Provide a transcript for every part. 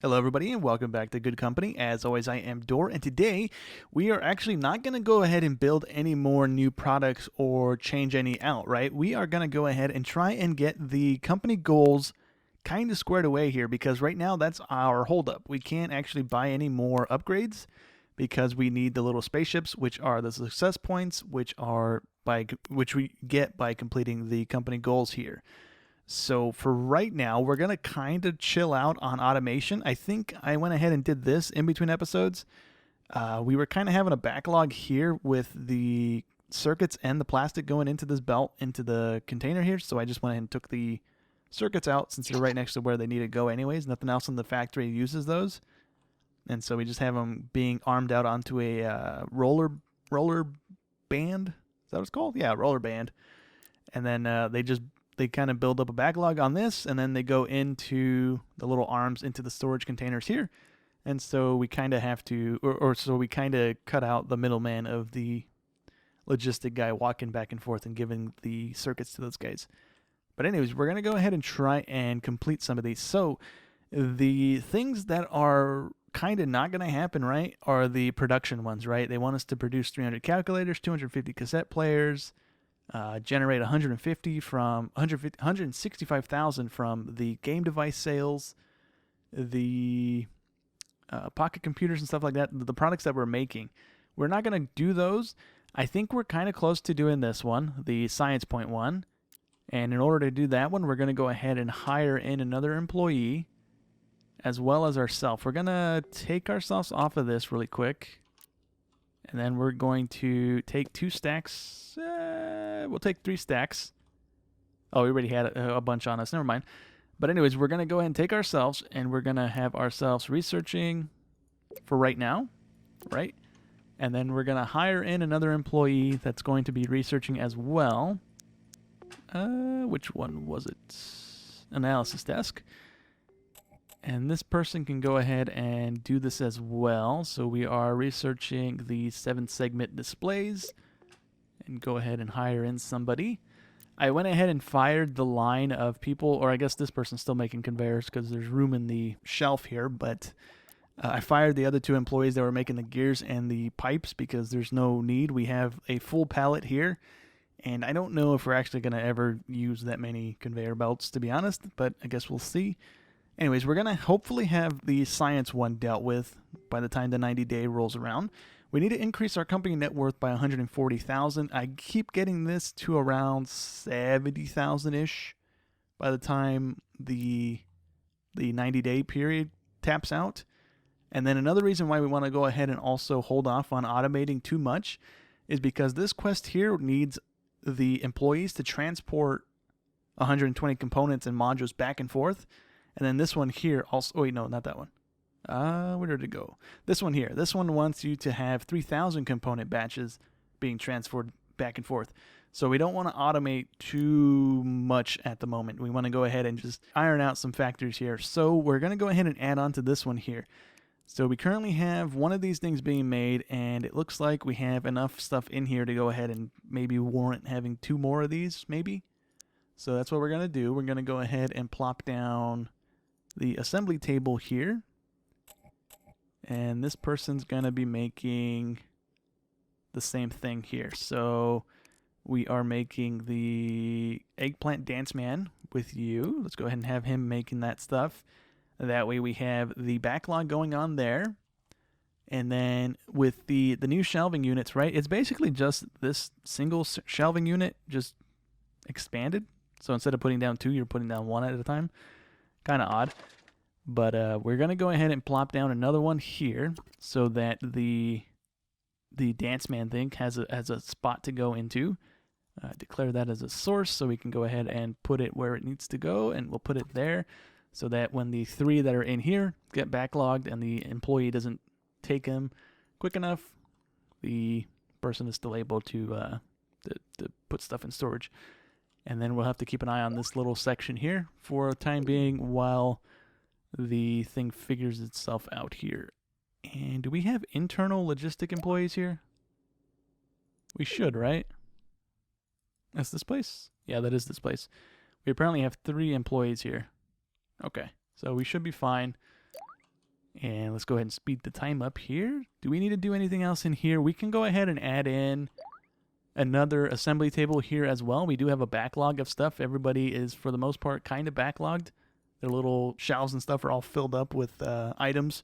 Hello, everybody, and welcome back to Good Company. As always, I am Dor, and today we are actually not going to go ahead and build any more new products or change any out, right? We are going to go ahead and try and get the company goals kind of squared away here because right now that's our holdup. We can't actually buy any more upgrades because we need the little spaceships, which are the success points, which we get by completing the company goals here. So for right now, we're going to kind of chill out on automation. I think I went ahead and did this in between episodes. We were kind of having a backlog here with the circuits and the plastic going into this belt, into the container here. So I just went ahead and took the circuits out since they're right next to where they need to go anyways. Nothing else in the factory uses those. And so we just have them being armed out onto a roller band. Is that what it's called? Yeah, roller band. And then they kind of build up a backlog on this, and then they go into the little arms into the storage containers here. And so we kind of have to, so we kind of cut out the middleman of the logistic guy walking back and forth and giving the circuits to those guys. But anyways, we're gonna go ahead and try and complete some of these. So the things that are kind of not going to happen, right, are the production ones, right? They want us to produce 300 calculators, 250 cassette players, generate 165,000 from the game device sales, the pocket computers and stuff like that, the products that we're making. We're not going to do those. I think we're kind of close to doing this one, the science point one. And in order to do that one, we're going to go ahead and hire in another employee as well as ourselves. We're going to take ourselves off of this really quick. And then we're going to take 2 stacks. We'll take 3 stacks. Oh, we already had a bunch on us. Never mind. But anyways, we're going to go ahead and take ourselves, and we're going to have ourselves researching for right now, right? And then we're going to hire in another employee that's going to be researching as well. Which one was it? Analysis desk. And this person can go ahead and do this as well. So we are researching the 7-segment displays and go ahead and hire in somebody. I went ahead and fired the line of people, or I guess this person's still making conveyors because there's room in the shelf here, but I fired the other 2 employees that were making the gears and the pipes because there's no need. We have a full pallet here, and I don't know if we're actually going to ever use that many conveyor belts, to be honest, but I guess we'll see. Anyways, we're going to hopefully have the science one dealt with by the time the 90-day rolls around. We need to increase our company net worth by 140,000. I keep getting this to around 70,000-ish by the time the 90-day period taps out. And then another reason why we want to go ahead and also hold off on automating too much is because this quest here needs the employees to transport 120 components and modules back and forth. And then this one here also, oh wait, no, not that one. Where did it go? This one here. This one wants you to have 3,000 component batches being transferred back and forth. So we don't want to automate too much at the moment. We want to go ahead and just iron out some factors here. So we're going to go ahead and add on to this one here. So we currently have one of these things being made, and it looks like we have enough stuff in here to go ahead and maybe warrant having 2 more of these, maybe. So that's what we're going to do. We're going to go ahead and plop down the assembly table here, and this person's gonna be making the same thing here. So we are making the eggplant dance man with you. Let's go ahead and have him making that stuff. That way we have the backlog going on there. And then with the new shelving units, right, it's basically just this single shelving unit just expanded. So instead of putting down 2, you're putting down 1 at a time. Kind of odd. But we're going to go ahead and plop down another one here so that the dance man thing has a spot to go into. Declare that as a source so we can go ahead and put it where it needs to go, and we'll put it there so that when the 3 that are in here get backlogged and the employee doesn't take them quick enough, the person is still able to put stuff in storage. And then we'll have to keep an eye on this little section here for a time being while the thing figures itself out here. And do we have internal logistic employees here? We should, right? That's this place? Yeah, that is this place. We apparently have 3 employees here. Okay, so we should be fine. And let's go ahead and speed the time up here. Do we need to do anything else in here? We can go ahead and add in another assembly table here as well. We do have a backlog of stuff. Everybody is, for the most part, kind of backlogged. Their little shelves and stuff are all filled up with items.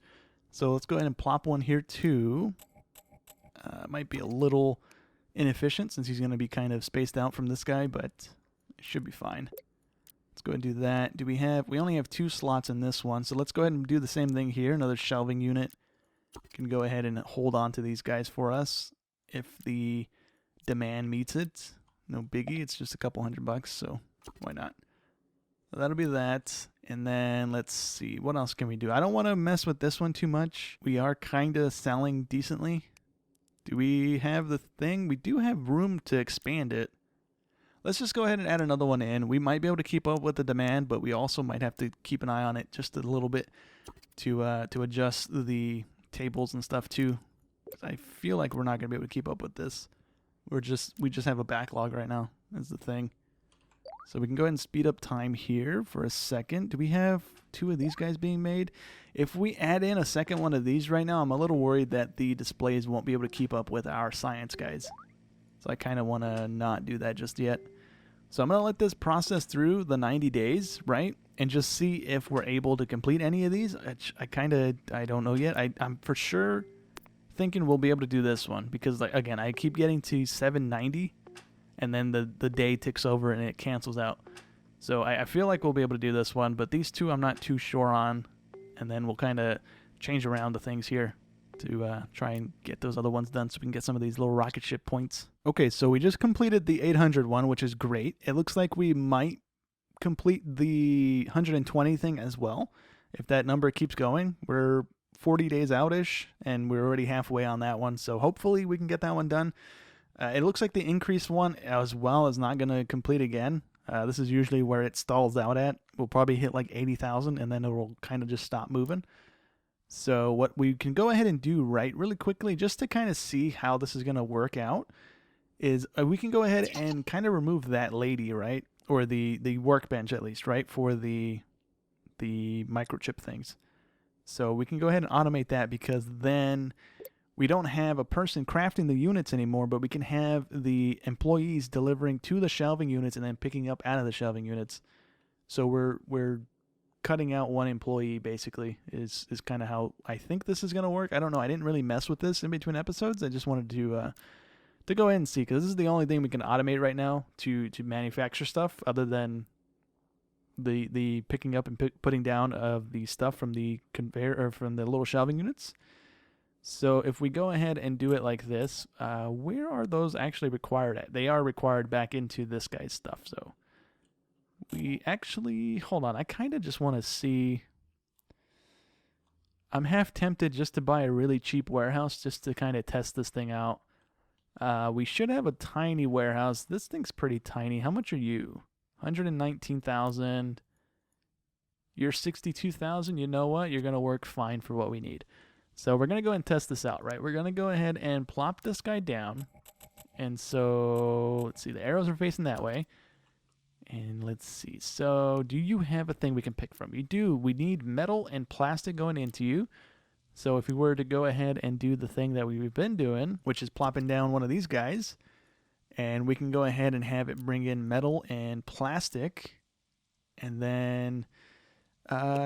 So let's go ahead and plop one here too. Might be a little inefficient since he's going to be kind of spaced out from this guy, but it should be fine. Let's go ahead and do that. We only have 2 slots in this one, so let's go ahead and do the same thing here. Another shelving unit. Can go ahead and hold on to these guys for us if the demand meets it. No biggie, it's just a couple $100, so why not? So that'll be that. And then let's see, what else can we do? I don't want to mess with this one too much. We are kind of selling decently. Do we have the thing? We do have room to expand it. Let's just go ahead and add another one in. We might be able to keep up with the demand, but we also might have to keep an eye on it just a little bit to adjust the tables and stuff too. I feel like we're not going to be able to keep up with this. We just have a backlog right now is the thing. So we can go ahead and speed up time here for a second. Do we have 2 of these guys being made? If we add in a second one of these right now, I'm a little worried that the displays won't be able to keep up with our science guys. So I kind of want to not do that just yet. So I'm going to let this process through the 90 days, right? And just see if we're able to complete any of these. I don't know yet. I'm for sure thinking we'll be able to do this one because, like, again, I keep getting to 790 and then the day ticks over and it cancels out. So I feel like we'll be able to do this one, but these 2 I'm not too sure on. And then we'll kind of change around the things here to try and get those other ones done so we can get some of these little rocket ship points. Okay, so we just completed the 800 one, which is great. It looks like we might complete the 120 thing as well. If that number keeps going, we're 40 days out-ish, and we're already halfway on that one. So hopefully we can get that one done. It looks like the increased one as well is not going to complete again. This is usually where it stalls out at. We'll probably hit like 80,000, and then it will kind of just stop moving. So what we can go ahead and do really quickly, just to kind of see how this is going to work out, is we can go ahead and kind of remove that lady, right? Or the workbench at least, right? For the microchip things. So we can go ahead and automate that because then we don't have a person crafting the units anymore, but we can have the employees delivering to the shelving units and then picking up out of the shelving units. So we're cutting out one employee basically is kind of how I think this is going to work. I don't know. I didn't really mess with this in between episodes. I just wanted to go ahead and see because this is the only thing we can automate right now to manufacture stuff other than the picking up and putting down of the stuff from the conveyor or from the little shelving units. So if we go ahead and do it like this, where are those actually required at? They are required back into this guy's stuff. So we actually, hold on, I kind of just want to see. I'm half tempted just to buy a really cheap warehouse just to kind of test this thing out. We should have a tiny warehouse. This thing's pretty tiny. How much are you? 119,000. You're 62,000. You know what? You're going to work fine for what we need. So we're going to go ahead and test this out, right? We're going to go ahead and plop this guy down. And so, let's see, the arrows are facing that way. And let's see. So, do you have a thing we can pick from? You do. We need metal and plastic going into you. So if we were to go ahead and do the thing that we've been doing, which is plopping down one of these guys, and we can go ahead and have it bring in metal and plastic. And then,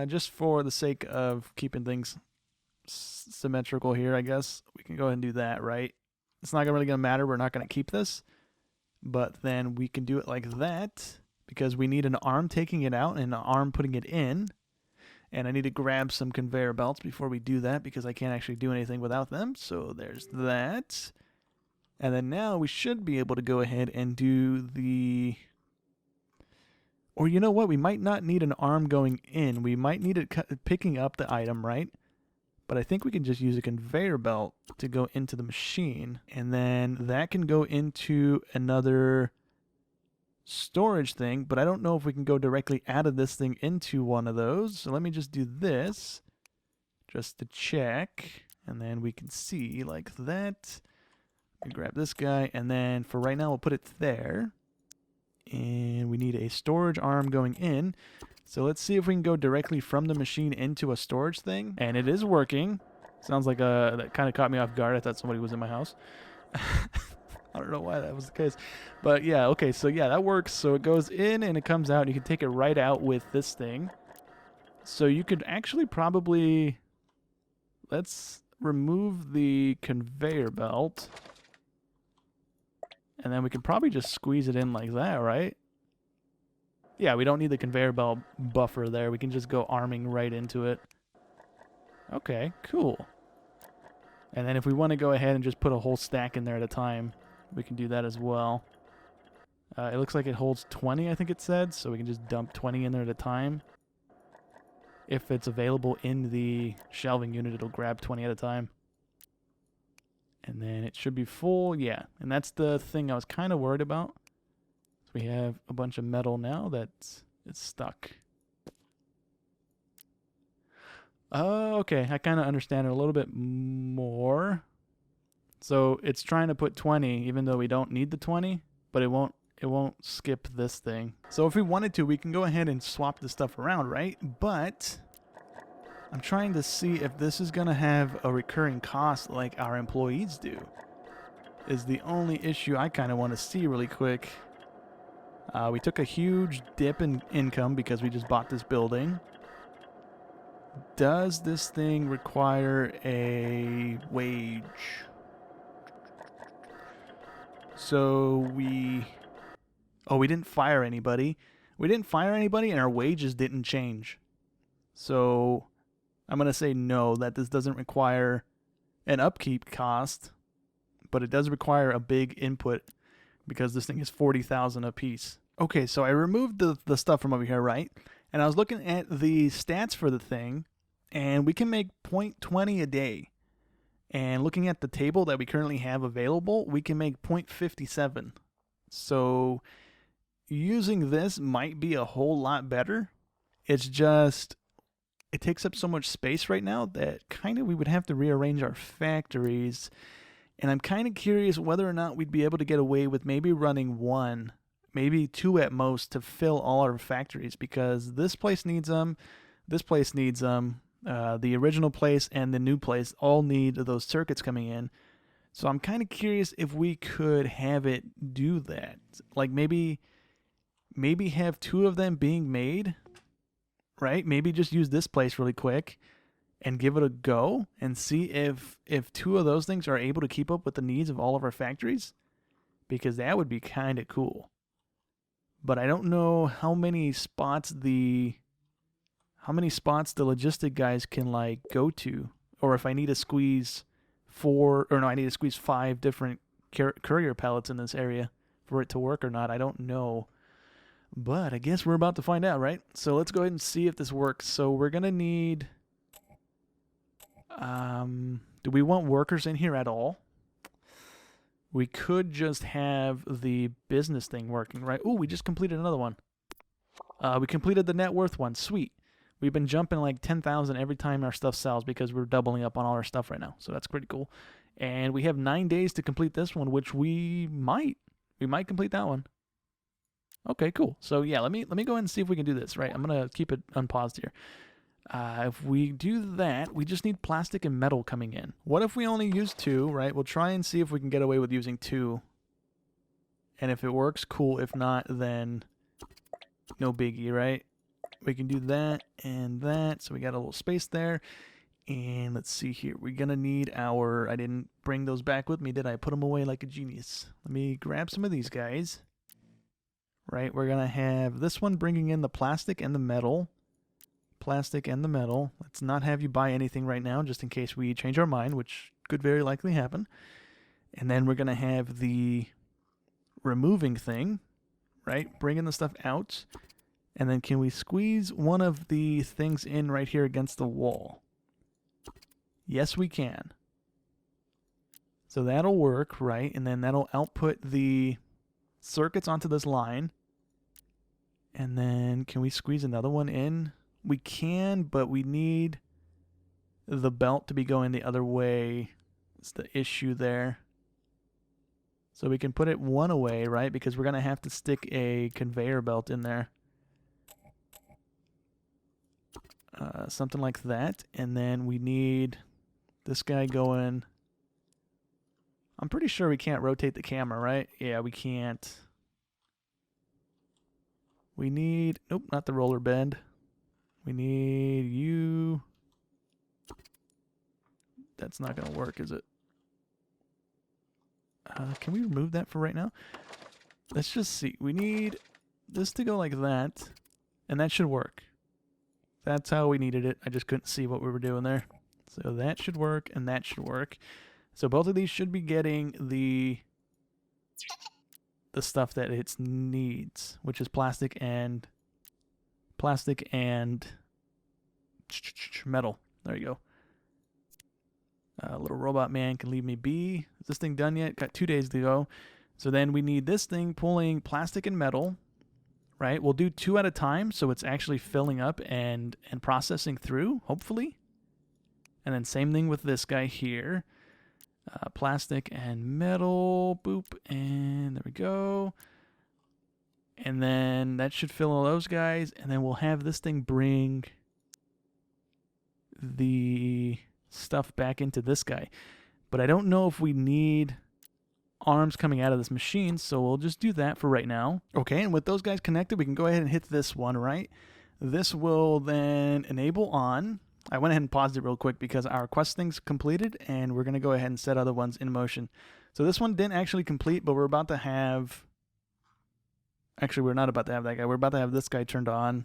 just for the sake of keeping things symmetrical here, I guess, we can go ahead and do that, right? It's not really going to matter. We're not going to keep this. But then we can do it like that because we need an arm taking it out and an arm putting it in. And I need to grab some conveyor belts before we do that because I can't actually do anything without them. So there's that. And then now we should be able to go ahead and do the... Or you know what? We might not need an arm going in. We might need it picking up the item, right? But I think we can just use a conveyor belt to go into the machine. And then that can go into another storage thing. But I don't know if we can go directly out of this thing into one of those. So let me just do this just to check. And then we can see like that. We grab this guy. And then for right now, we'll put it there. And we need a storage arm going in. So let's see if we can go directly from the machine into a storage thing. And it is working. Sounds like that kind of caught me off guard. I thought somebody was in my house. I don't know why that was the case. But yeah, okay, so yeah, that works. So it goes in and it comes out. And you can take it right out with this thing. So you could actually probably... Let's remove the conveyor belt. And then we can probably just squeeze it in like that, right? Yeah, we don't need the conveyor belt buffer there. We can just go arming right into it. Okay, cool. And then if we want to go ahead and just put a whole stack in there at a time, we can do that as well. It looks like it holds 20, I think it said, so we can just dump 20 in there at a time. If it's available in the shelving unit, it'll grab 20 at a time. And then it should be full, yeah. And that's the thing I was kind of worried about. So we have a bunch of metal now that's stuck. Oh, okay. I kind of understand it a little bit more. So it's trying to put 20, even though we don't need the 20, but it won't skip this thing. So if we wanted to, we can go ahead and swap this stuff around, right? But I'm trying to see if this is going to have a recurring cost like our employees do. Is the only issue I kind of want to see really quick. We took a huge dip in income because we just bought this building. Does this thing require a wage? So we didn't fire anybody. We didn't fire anybody and our wages didn't change. So I'm going to say no, that this doesn't require an upkeep cost, but it does require a big input because this thing is 40,000 a piece. Okay, so I removed the stuff from over here, right? And I was looking at the stats for the thing, and we can make 0.20 a day. And looking at the table that we currently have available, we can make 0.57. So using this might be a whole lot better. It's just, it takes up so much space right now that kind of we would have to rearrange our factories. And I'm kind of curious whether or not we'd be able to get away with maybe running one, maybe two at most to fill all our factories, because this place needs them, this place needs them. The original place and the new place all need those circuits coming in. So I'm kind of curious if we could have it do that. Like maybe have two of them being made, right? Maybe just use this place really quick and give it a go and see if two of those things are able to keep up with the needs of all of our factories, because that would be kind of cool. But I don't know how many spots the logistic guys can like go to, or if I need to squeeze 5 different courier pallets in this area for it to work or not. I don't know, but I guess we're about to find out, right? So let's go ahead and see if this works. So we're gonna need, do we want workers in here at all? We could just have the business thing working, right? Oh, we just completed another one. We completed the net worth one. Sweet. We've been jumping like 10,000 every time our stuff sells because we're doubling up on all our stuff right now. So that's pretty cool. And we have 9 days to complete this one, which we might complete that one. Okay, cool. So yeah, let me go ahead and see if we can do this, right? I'm going to keep it unpaused here. If we do that, we just need plastic and metal coming in. What if we only use 2, right? We'll try and see if we can get away with using 2. And if it works, cool. If not, then no biggie, right? We can do that and that. So we got a little space there. And let's see here. We're going to need I didn't bring those back with me, did I? Put them away like a genius. Let me grab some of these guys. Right, we're going to have this one bringing in the plastic and the metal. Plastic and the metal. Let's not have you buy anything right now, just in case we change our mind, which could very likely happen. And then we're going to have the removing thing, right? Bringing the stuff out. And then can we squeeze one of the things in right here against the wall? Yes, we can. So that'll work, right? And then that'll output the circuits onto this line. And then can we squeeze another one in? We can, but we need the belt to be going the other way. It's the issue there. So we can put it one away, right? Because we're going to have to stick a conveyor belt in there. something like that. And then we need this guy going. I'm pretty sure we can't rotate the camera, right? Yeah, we can't. We need, nope, not the roller bend. We need you. That's not going to work, is it? Can we remove that for right now? Let's just see. We need this to go like that, and that should work. That's how we needed it. I just couldn't see what we were doing there. So that should work, and that should work. So both of these should be getting the stuff that it needs, which is plastic and metal. There you go. Little robot man can leave me be. Is this thing done yet? Got 2 days to go. So then we need this thing pulling plastic and metal, right? We'll do 2 at a time, so it's actually filling up and processing through, hopefully. And then same thing with this guy here. Plastic and metal, boop, and there we go. And then that should fill all those guys, and then we'll have this thing bring the stuff back into this guy. But I don't know if we need arms coming out of this machine, so we'll just do that for right now. Okay, and with those guys connected, we can go ahead and hit this one, right? This will then enable on. I went ahead and paused it real quick because our quest thing's completed, and we're going to go ahead and set other ones in motion. So this one didn't actually complete, but we're about to have... Actually, we're not about to have that guy. We're about to have this guy turned on,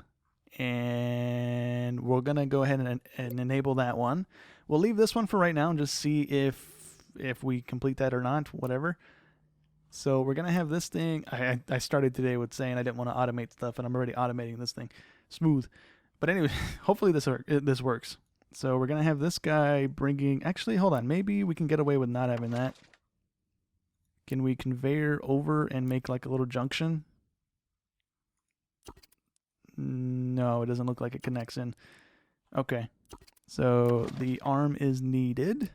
and we're going to go ahead and enable that one. We'll leave this one for right now and just see if we complete that or not, whatever. So we're going to have this thing. I started today with saying I didn't want to automate stuff, and I'm already automating this thing. Smooth. But anyway, hopefully this works. So we're going to have this guy bringing... Actually, hold on. Maybe we can get away with not having that. Can we conveyor over and make like a little junction? No, it doesn't look like it connects in. Okay. So the arm is needed.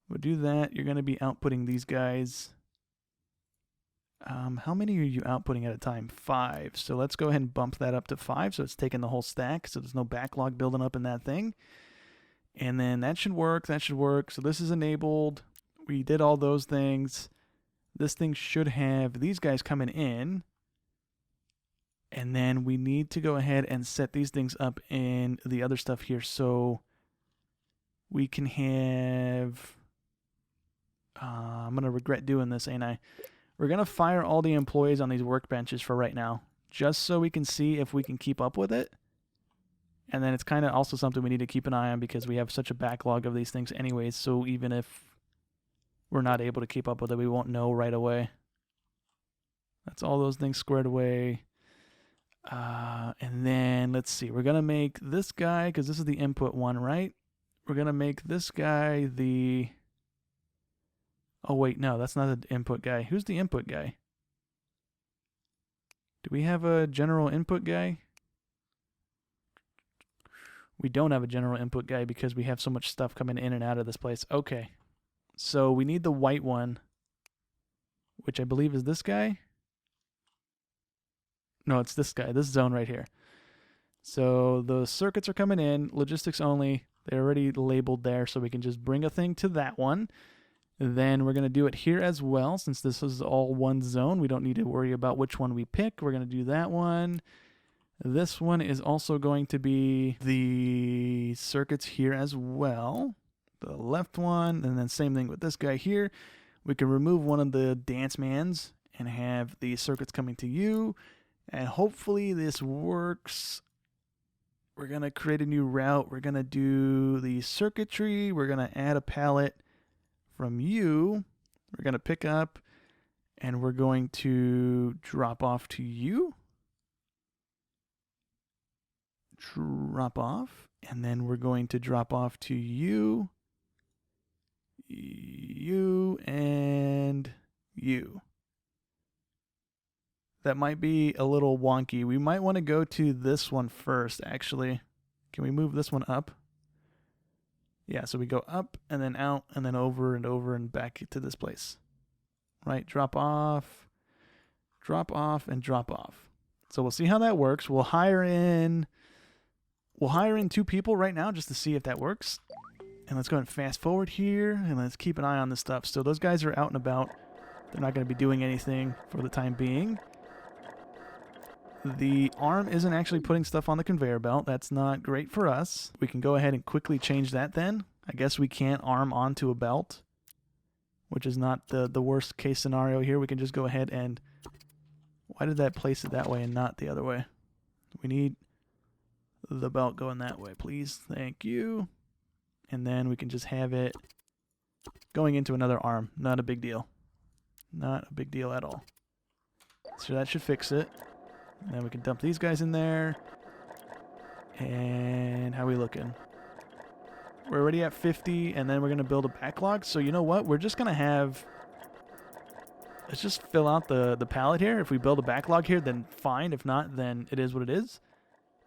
We'll do that. You're going to be outputting these guys. How many are you outputting at a time? 5. So let's go ahead and bump that up to 5. So it's taking the whole stack. So there's no backlog building up in that thing. And then that should work. That should work. So this is enabled. We did all those things. This thing should have these guys coming in. And then we need to go ahead and set these things up in the other stuff here. So we can have... I'm going to regret doing this, ain't I? We're going to fire all the employees on these workbenches for right now, just so we can see if we can keep up with it. And then it's kind of also something we need to keep an eye on because we have such a backlog of these things anyways, so even if we're not able to keep up with it, we won't know right away. That's all those things squared away. And then, let's see, we're going to make this guy, because this is the input one, right? We're going to make this guy the... Oh, wait, no, that's not the input guy. Who's the input guy? Do we have a general input guy? We don't have a general input guy because we have so much stuff coming in and out of this place. Okay, so we need the white one, which I believe is this guy. No, it's this guy, this zone right here. So the circuits are coming in, logistics only. They're already labeled there, so we can just bring a thing to that one. Then we're going to do it here as well. Since this is all one zone, we don't need to worry about which one we pick. We're going to do that one. This one is also going to be the circuits here as well. The left one, and then same thing with this guy here. We can remove one of the dance mans and have the circuits coming to you. And hopefully this works. We're going to create a new route. We're going to do the circuitry. We're going to add a pallet from you. We're going to pick up and we're going to drop off to you. Drop off. And then we're going to drop off to you. You and you. That might be a little wonky. We might want to go to this one first, actually. Can we move this one up? Yeah, so we go up and then out and then over and back to this place. Right, drop off, and drop off. So we'll see how that works. We'll hire in we'll hire in 2 people right now just to see if that works. And let's go ahead and fast forward here, and let's keep an eye on this stuff. So those guys are out and about. They're not going to be doing anything for the time being. The arm isn't actually putting stuff on the conveyor belt. That's not great for us. We can go ahead and quickly change that then. I guess we can't arm onto a belt, which is not the worst case scenario here. We can just go ahead and... Why did that place it that way and not the other way? We need the belt going that way, please. Thank you. And then we can just have it going into another arm. Not a big deal. Not a big deal at all. So that should fix it. And then we can dump these guys in there. And how are we looking? We're already at 50, and then we're going to build a backlog. So you know what? We're just going to have... Let's just fill out the pallet here. If we build a backlog here, then fine. If not, then it is what it is.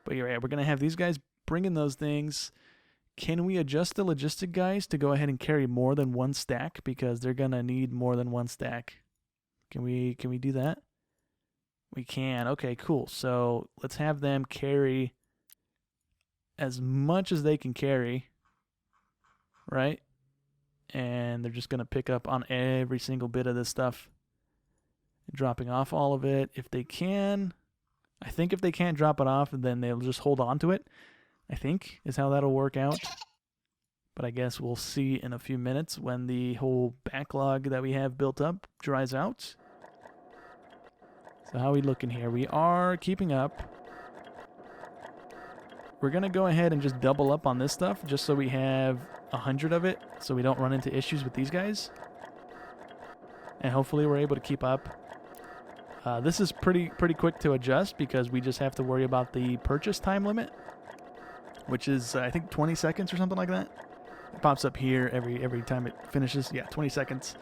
But yeah, we're going to have these guys bring in those things. Can we adjust the logistic guys to go ahead and carry more than 1 stack? Because they're going to need more than 1 stack. Can we do that? We can. Okay, cool. So let's have them carry as much as they can carry, right? And they're just going to pick up on every single bit of this stuff, dropping off all of it if they can. I think if they can't drop it off, then they'll just hold on to it, I think, is how that'll work out. But I guess we'll see in a few minutes when the whole backlog that we have built up dries out. So how are we looking here? We are keeping up. We're going to go ahead and just double up on this stuff just so we have 100 of it so we don't run into issues with these guys. And hopefully we're able to keep up. This is pretty quick to adjust because we just have to worry about the purchase time limit, which is I think 20 seconds or something like that. It pops up here every time it finishes. Yeah, 20 seconds.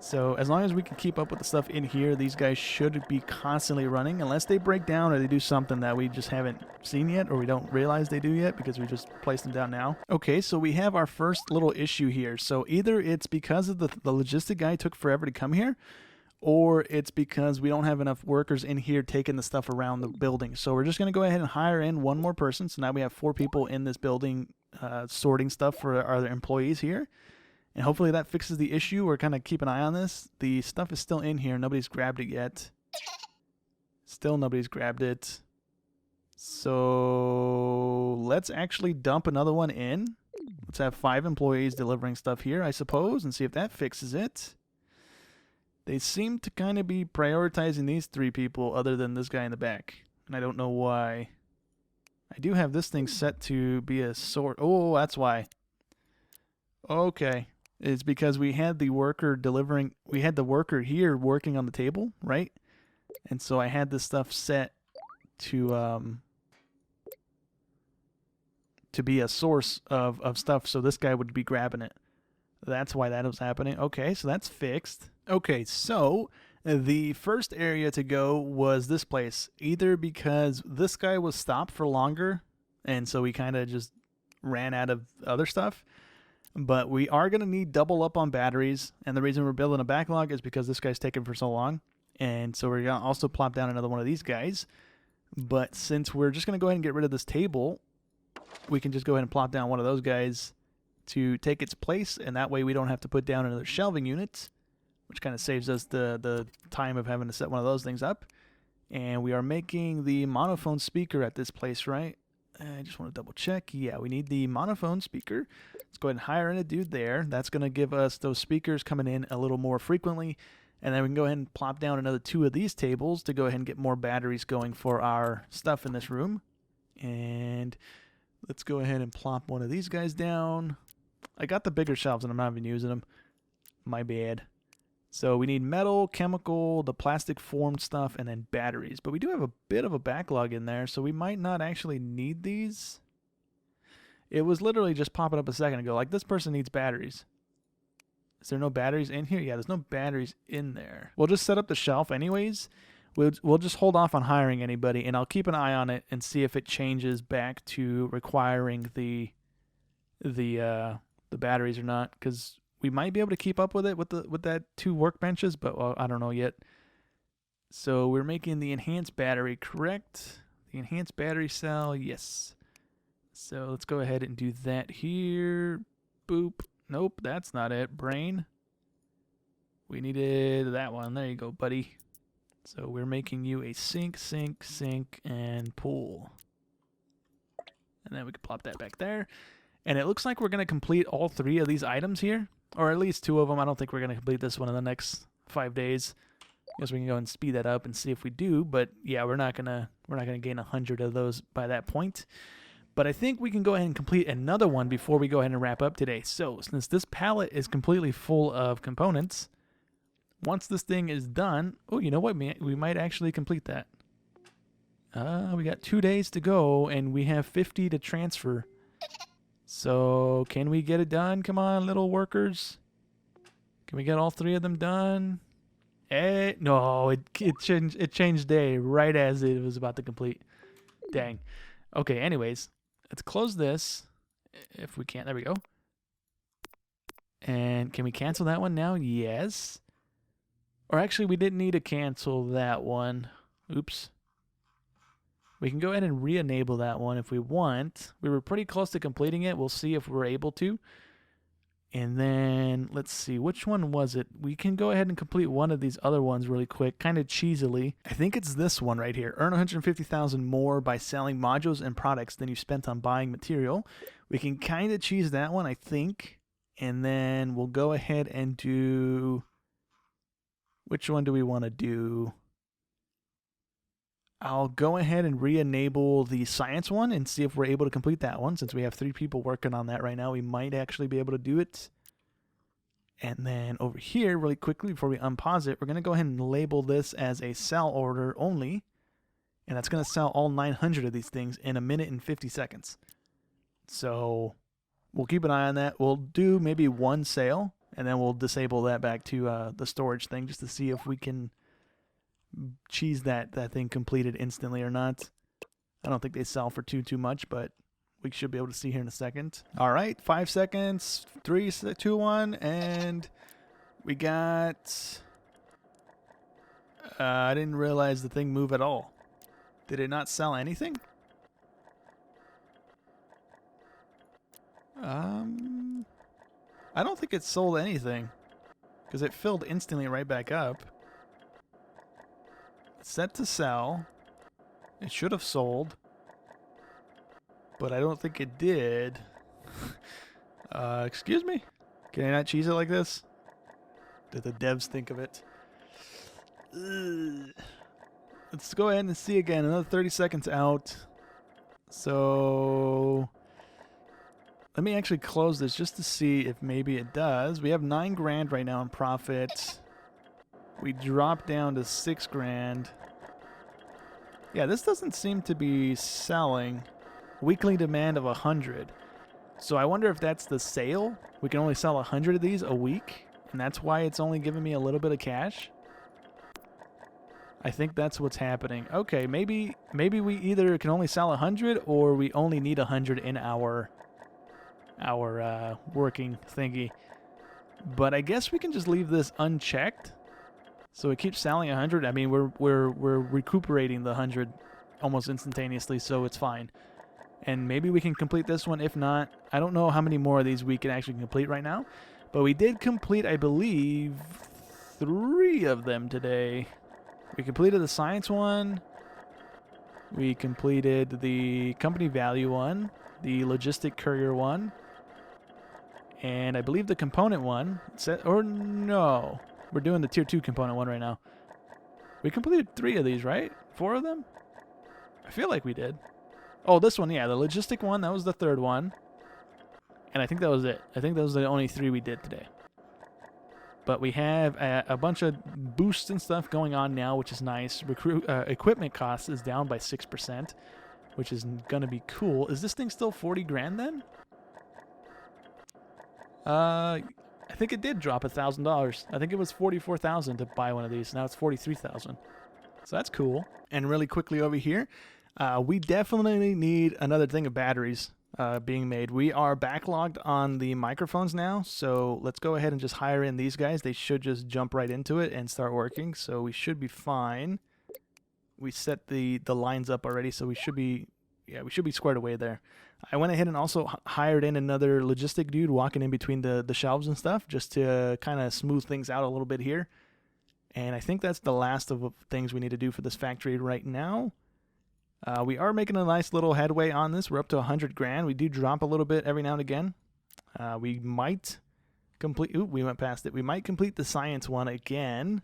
So as long as we can keep up with the stuff in here, these guys should be constantly running unless they break down or they do something that we just haven't seen yet or we don't realize they do yet because we just placed them down now. Okay, so we have our first little issue here. So either it's because of the logistic guy took forever to come here, or it's because we don't have enough workers in here taking the stuff around the building. So we're just going to go ahead and hire in 1 more person. So now we have 4 people in this building sorting stuff for our employees here. And hopefully that fixes the issue. We're kind of keep an eye on this. The stuff is still in here. Nobody's grabbed it yet. Still nobody's grabbed it. So let's actually dump another one in. Let's have 5 employees delivering stuff here, I suppose, and see if that fixes it. They seem to kind of be prioritizing these 3 people other than this guy in the back. And I don't know why. I do have this thing set to be a sort. Oh, that's why. Okay. It's because we had the worker delivering. We had the worker here working on the table, right? And so I had this stuff set to be a source of stuff, so this guy would be grabbing it. That's why that was happening. Okay, so that's fixed. Okay, so the first area to go was this place, either because this guy was stopped for longer, and so we kind of just ran out of other stuff. But we are going to need double up on batteries, and the reason we're building a backlog is because this guy's taken for so long. And so we're going to also plop down another one of these guys. But since we're just going to go ahead and get rid of this table, we can just go ahead and plop down one of those guys to take its place, and that way we don't have to put down another shelving unit, which kind of saves us the time of having to set one of those things up. And we are making the monophone speaker at this place, right? I just want to double check. Yeah, we need the monophone speaker. Let's go ahead and hire in a dude there. That's going to give us those speakers coming in a little more frequently. And then we can go ahead and plop down another 2 of these tables to go ahead and get more batteries going for our stuff in this room. And let's go ahead and plop one of these guys down. I got the bigger shelves and I'm not even using them. My bad. So we need metal, chemical, the plastic formed stuff, and then batteries. But we do have a bit of a backlog in there, so we might not actually need these. It was literally just popping up a second ago. Like, this person needs batteries. Is there no batteries in here? Yeah, there's no batteries in there. We'll just set up the shelf anyways. We'll just hold off on hiring anybody, and I'll keep an eye on it and see if it changes back to requiring the batteries or not, because we might be able to keep up with it with that 2 workbenches, but well, I don't know yet. So we're making the enhanced battery, correct? The enhanced battery cell, yes. So let's go ahead and do that here. Boop. Nope, that's not it. Brain. We needed that one. There you go, buddy. So we're making you a sink, sink, sink, and pool. And then we can plop that back there. And it looks like we're going to complete all 3 of these items here. Or at least 2 of them. I don't think we're going to complete this one in the next 5 days. I guess we can go and speed that up and see if we do. But yeah, we're not gonna gain 100 of those by that point. But I think we can go ahead and complete another one before we go ahead and wrap up today. So since this pallet is completely full of components, once this thing is done, oh, you know what? We might actually complete that. We got 2 days to go, and we have 50 to transfer. So can we get it done? Come on, little workers. Can we get all 3 of them done? No, it changed day right as it was about to complete. Dang. Okay, anyways, let's close this if we can. There we go. And can we cancel that one now? Yes. Or actually, we didn't need to cancel that one. Oops. We can go ahead and re-enable that one if we want. We were pretty close to completing it. We'll see if we're able to. And then, let's see, which one was it? We can go ahead and complete one of these other ones really quick, kind of cheesily. I think it's this one right here. Earn 150,000 more by selling modules and products than you spent on buying material. We can kind of cheese that one, I think. And then we'll go ahead and do... Which one do we want to do? I'll go ahead and re-enable the science one and see if we're able to complete that one. Since we have 3 people working on that right now, we might actually be able to do it. And then over here, really quickly, before we unpause it, we're going to go ahead and label this as a sell order only. And that's going to sell all 900 of these things in 1 minute and 50 seconds. So we'll keep an eye on that. We'll do maybe 1 sale, and then we'll disable that back to the storage thing just to see if we can cheese that thing completed instantly or not. I don't think they sell for too much, but we should be able to see here in a second. All right, 5 seconds, 3, 2, 1, and we got... I didn't realize the thing moved at all. Did it not sell anything? I don't think it sold anything because it filled instantly right back up. Set to sell. It should have sold, but I don't think it did. Excuse me? Can I not cheese it like this? Did the devs think of it? Ugh. Let's go ahead and see again. Another 30 seconds out. So let me actually close this just to see if maybe it does. We have 9 grand right now in profit. We drop down to 6 grand. Yeah, this doesn't seem to be selling. Weekly demand of 100. So I wonder if that's the sale. We can only sell 100 of these a week, and that's why it's only giving me a little bit of cash. I think that's what's happening. Okay, maybe we either can only sell 100 or we only need 100 in our working thingy. But I guess we can just leave this unchecked. So it keeps selling 100. I mean, we're recuperating the 100 almost instantaneously, so it's fine. And maybe we can complete this one. If not, I don't know how many more of these we can actually complete right now. But we did complete, I believe, 3 of them today. We completed the science one. We completed the company value one. The logistic courier one. And I believe the component one. Or no. We're doing the tier 2 component one right now. We completed 3 of these, right? 4 of them? I feel like we did. Oh, this one, yeah. The logistic one, that was the 3rd one. And I think that was it. I think those are the only 3 we did today. But we have a bunch of boosts and stuff going on now, which is nice. Equipment cost is down by 6%, which is going to be cool. Is this thing still 40 grand then? I think it did drop $1,000. I think it was $44,000 to buy one of these. Now it's $43,000. So that's cool. And really quickly over here, we definitely need another thing of batteries being made. We are backlogged on the microphones now, so let's go ahead and just hire in these guys. They should just jump right into it and start working, so we should be fine. We set the lines up already, so we should be squared away there. I went ahead and also hired in another logistic dude walking in between the shelves and stuff just to kind of smooth things out a little bit here. And I think that's the last of the things we need to do for this factory right now. We are making a nice little headway on this. We're up to 100 grand. We do drop a little bit every now and again. We might complete... Oop, we went past it. We might complete the science one again.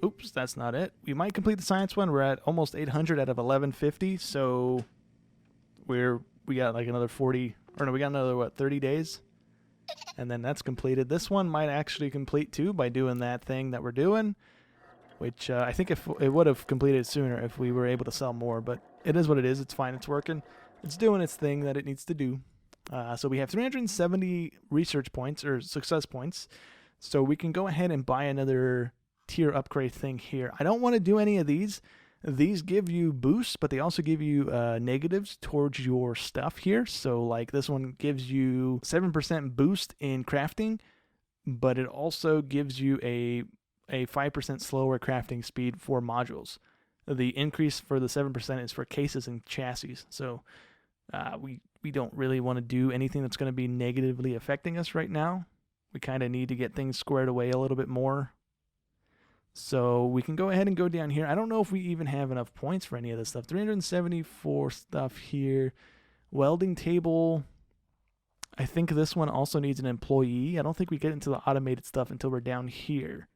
Oops, that's not it. We might complete the science one. We're at almost 800 out of 1150, so we got like another 40, or no, we got another, what, 30 days? And then that's completed. This one might actually complete too by doing that thing that we're doing, which I think if it would have completed sooner if we were able to sell more, but it is what it is. It's fine. It's working. It's doing its thing that it needs to do. So we have 370 research points or success points, so we can go ahead and buy another tier upgrade thing here. I don't want to do any of these. These give you boosts, but they also give you negatives towards your stuff here. So like this one gives you 7% boost in crafting, but it also gives you a 5% slower crafting speed for modules. The increase for the 7% is for cases and chassis. So we don't really want to do anything that's going to be negatively affecting us right now. We kind of need to get things squared away a little bit more. So we can go ahead and go down here. I don't know if we even have enough points for any of this stuff. 374 stuff here. Welding table. I think this one also needs an employee. I don't think we get into the automated stuff until we're down here.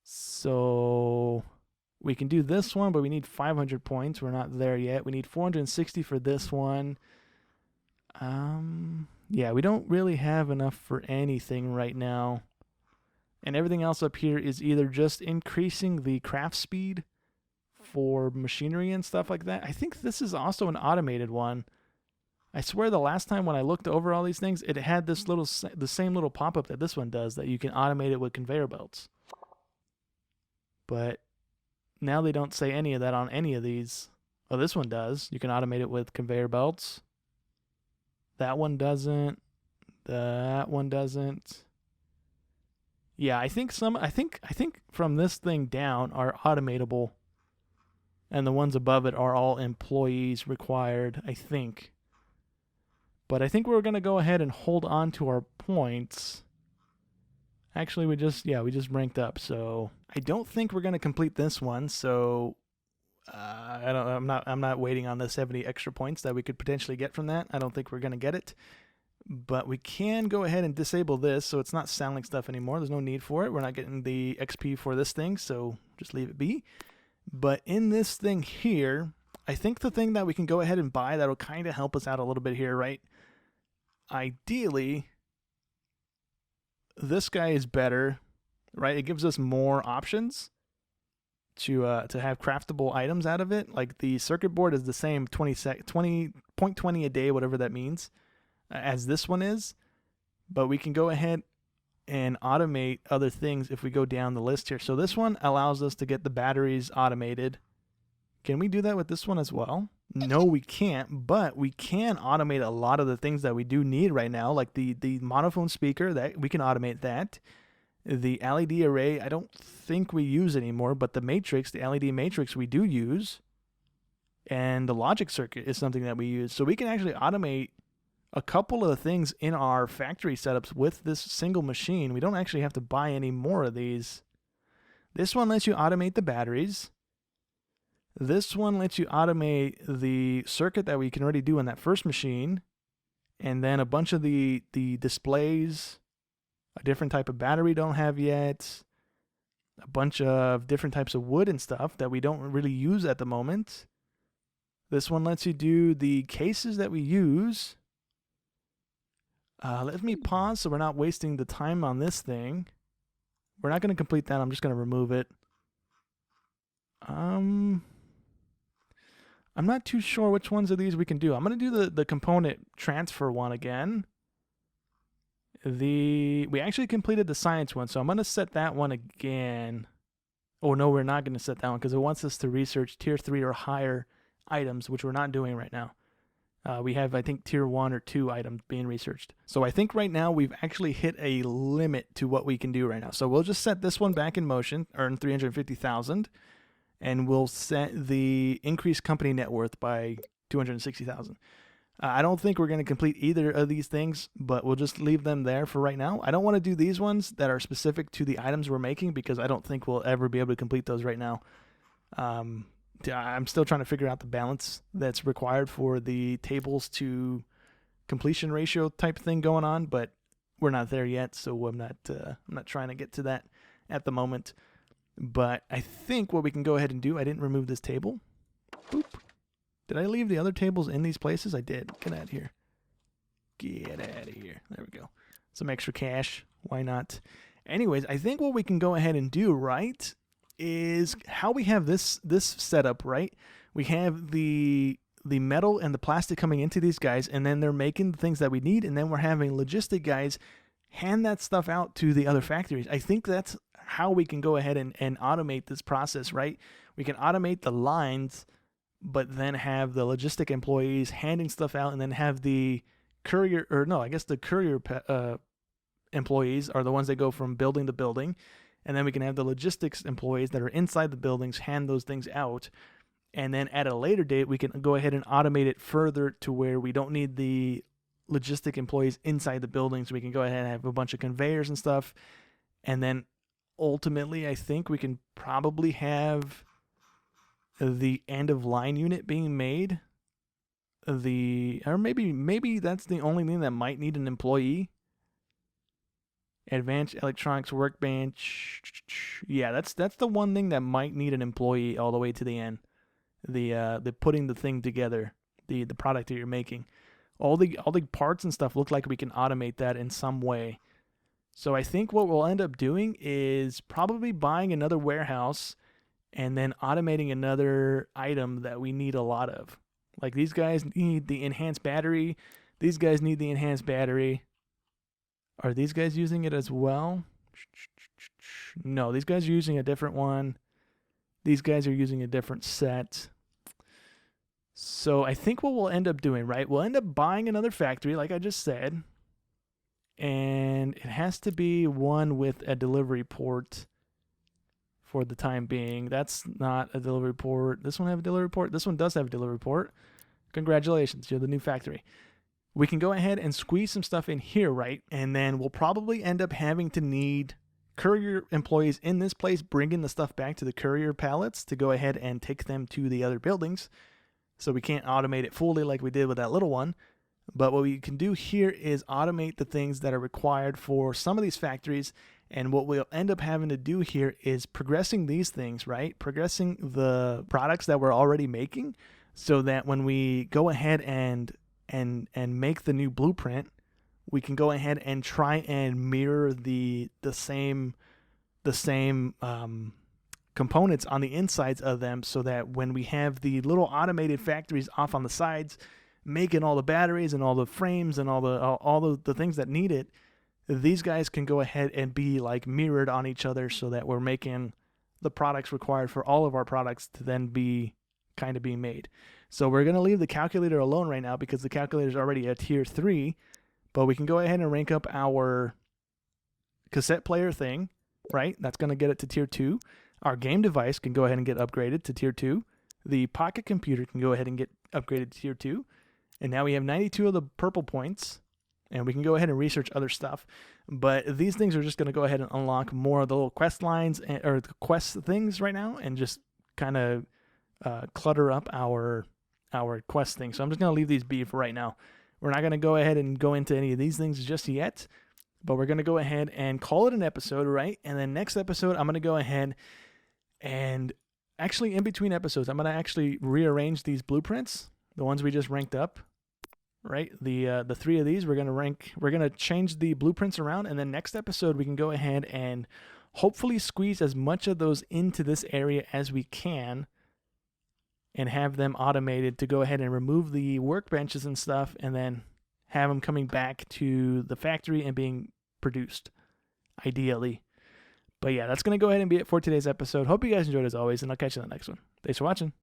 So we can do this one, but we need 500 points. We're not there yet. We need 460 for this one. Yeah, we don't really have enough for anything right now. And everything else up here is either just increasing the craft speed for machinery and stuff like that. I think this is also an automated one. I swear the last time when I looked over all these things, it had this the same little pop-up that this one does, that you can automate it with conveyor belts. But now they don't say any of that on any of these. Oh, this one does. You can automate it with conveyor belts. That one doesn't. That one doesn't. Yeah, I think from this thing down are automatable, and the ones above it are all employees required, I think. But I think we're going to go ahead and hold on to our points. Actually, we just ranked up, so I don't think we're going to complete this one. So I'm not waiting on the 70 extra points that we could potentially get from that. I don't think we're going to get it. But we can go ahead and disable this so it's not selling stuff anymore. There's no need for it. We're not getting the XP for this thing, so just leave it be. But in this thing here, I think the thing that we can go ahead and buy that'll kind of help us out a little bit here, right? Ideally, this guy is better, right? It gives us more options to have craftable items out of it. Like the circuit board is the same 20.20 a day, whatever that means, as this one is, but we can go ahead and automate other things if we go down the list here. So this one allows us to get the batteries automated. Can we do that with this one as well? No, we can't, but we can automate a lot of the things that we do need right now, like the monophone speaker, that we can automate that. The LED array, I don't think we use anymore, but the matrix, the LED matrix, we do use. And the logic circuit is something that we use. So we can actually automate a couple of the things in our factory setups with this single machine. We don't actually have to buy any more of these. This one lets you automate the batteries. This one lets you automate the circuit that we can already do on that first machine. And then a bunch of the displays, a different type of battery don't have yet, a bunch of different types of wood and stuff that we don't really use at the moment. This one lets you do the cases that we use. Let me pause so we're not wasting the time on this thing. We're not going to complete that. I'm just going to remove it. I'm not too sure which ones of these we can do. I'm going to do the component transfer one again. We actually completed the science one, so I'm going to set that one again. Oh, no, we're not going to set that one because it wants us to research tier 3 or higher items, which we're not doing right now. We have, I think, tier 1 or 2 items being researched. So I think right now we've actually hit a limit to what we can do right now. So we'll just set this one back in motion, earn 350,000, and we'll set the increased company net worth by 260,000. I don't think we're going to complete either of these things, but we'll just leave them there for right now. I don't want to do these ones that are specific to the items we're making because I don't think we'll ever be able to complete those right now. I'm still trying to figure out the balance that's required for the tables to completion ratio type thing going on, but we're not there yet, so I'm not trying to get to that at the moment. But I think what we can go ahead and do, I didn't remove this table. Boop. Did I leave the other tables in these places? I did. Get out of here. Get out of here. There we go. Some extra cash. Why not? Anyways, I think what we can go ahead and do, right, is how we have this setup, right? We have the metal and the plastic coming into these guys, and then they're making the things that we need, and then we're having logistic guys hand that stuff out to the other factories. I think that's how we can go ahead and automate this process, right? We can automate the lines, but then have the logistic employees handing stuff out, and then have the courier, or no, I guess the courier employees are the ones that go from building to building, and then we can have the logistics employees that are inside the buildings hand those things out, and then at a later date, we can go ahead and automate it further to where we don't need the logistic employees inside the buildings. We can go ahead and have a bunch of conveyors and stuff, and then ultimately, I think we can probably have the end of line unit being made. Or maybe that's the only thing that might need an employee. Advanced electronics workbench. Yeah, that's the one thing that might need an employee all the way to the end. The putting the thing together, the product that you're making. All the parts and stuff look like we can automate that in some way. So I think what we'll end up doing is probably buying another warehouse and then automating another item that we need a lot of. Like these guys need the enhanced battery. These guys need the enhanced battery. Are these guys using it as well? No, these guys are using a different one. These guys are using a different set. So I think what we'll end up doing, right? We'll end up buying another factory, like I just said. And it has to be one with a delivery port for the time being. That's not a delivery port. This one have a delivery port. This one does have a delivery port. Congratulations, you're the new factory. We can go ahead and squeeze some stuff in here, right? And then we'll probably end up having to need courier employees in this place bringing the stuff back to the courier pallets to go ahead and take them to the other buildings. So we can't automate it fully like we did with that little one. But what we can do here is automate the things that are required for some of these factories. And what we'll end up having to do here is progressing these things, right? Progressing the products that we're already making so that when we go ahead and make the new blueprint, we can go ahead and try and mirror the same components on the insides of them so that when we have the little automated factories off on the sides making all the batteries and all the frames and all the things that need it, these guys can go ahead and be like mirrored on each other so that we're making the products required for all of our products to then be kind of being made. So we're going to leave the calculator alone right now because the calculator is already at tier 3, but we can go ahead and rank up our cassette player thing, right? That's going to get it to tier 2. Our game device can go ahead and get upgraded to tier 2. The pocket computer can go ahead and get upgraded to tier 2. And now we have 92 of the purple points, and we can go ahead and research other stuff. But these things are just going to go ahead and unlock more of the little quest lines or the quest things right now and just kind of clutter up our quest thing. So I'm just going to leave these be for right now. We're not going to go ahead and go into any of these things just yet, but we're going to go ahead and call it an episode, right? And then next episode, I'm going to go ahead and actually in between episodes, I'm going to actually rearrange these blueprints, the ones we just ranked up, right? The 3 of these, we're going to change the blueprints around. And then next episode, we can go ahead and hopefully squeeze as much of those into this area as we can and have them automated to go ahead and remove the workbenches and stuff and then have them coming back to the factory and being produced, ideally. But yeah, that's going to go ahead and be it for today's episode. Hope you guys enjoyed as always, and I'll catch you in the next one. Thanks for watching.